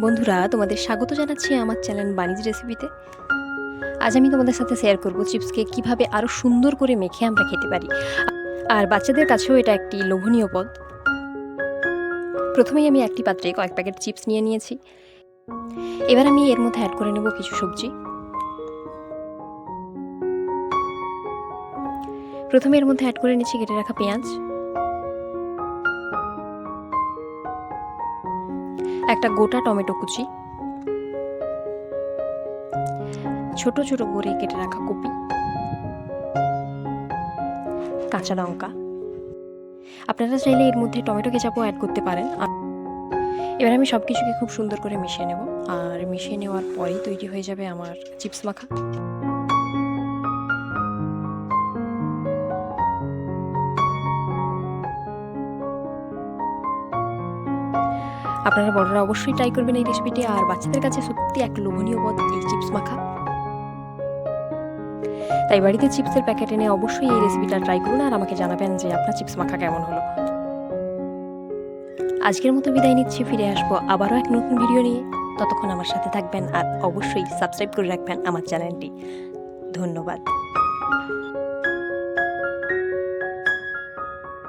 বন্ধুরা, তোমাদের স্বাগত জানাচ্ছি আমার চ্যানেল বাণিজ্য রেসিপিতে। আজ আমি তোমাদের সাথে শেয়ার করব চিপসকে কিভাবে আরও সুন্দর করে মেখে আমরা খেতে পারি, আর বাচ্চাদের কাছেও এটা একটি লোভনীয় পদ। প্রথমেই আমি একটি পাত্রে কয়েক প্যাকেট চিপস নিয়ে নিয়েছি। এবার আমি এর মধ্যে অ্যাড করে নেব কিছু সবজি। প্রথমে এর মধ্যে অ্যাড করে নিচ্ছি কেটে রাখা পেঁয়াজ, একটা গোটা টমেটো কুচি, ছোট ছোট করে কেটে রাখা কপি, কাঁচা লঙ্কা। আপনারা চাইলে এর মধ্যে টমেটো কেচাপও অ্যাড করতে পারেন। এবার আমি সব কিছুকে খুব সুন্দর করে মিশিয়ে নেব, আর মিশিয়ে নেওয়ার পরেই তৈরি হয়ে যাবে আমার চিপস মাখা। আপনারা বড়রা অবশ্যই ট্রাই করবেন এই রেসিপিটি, আর বাচ্চাদের কাছে সত্যি এক লোভনীয় পদ এই চিপস মাখা। তাই বাড়িতে চিপসের প্যাকেট এনে অবশ্যই এই রেসিপিটা ট্রাই করুন, আর আমাকে জানাবেন যে আপনার চিপস মাখা কেমন হলো। আজকের মতো বিদায় নিচ্ছি, ফিরে আসবো আবারও এক নতুন ভিডিও নিয়ে। ততক্ষণ আমার সাথে থাকবেন, আর অবশ্যই সাবস্ক্রাইব করে রাখবেন আমার চ্যানেলটি। ধন্যবাদ।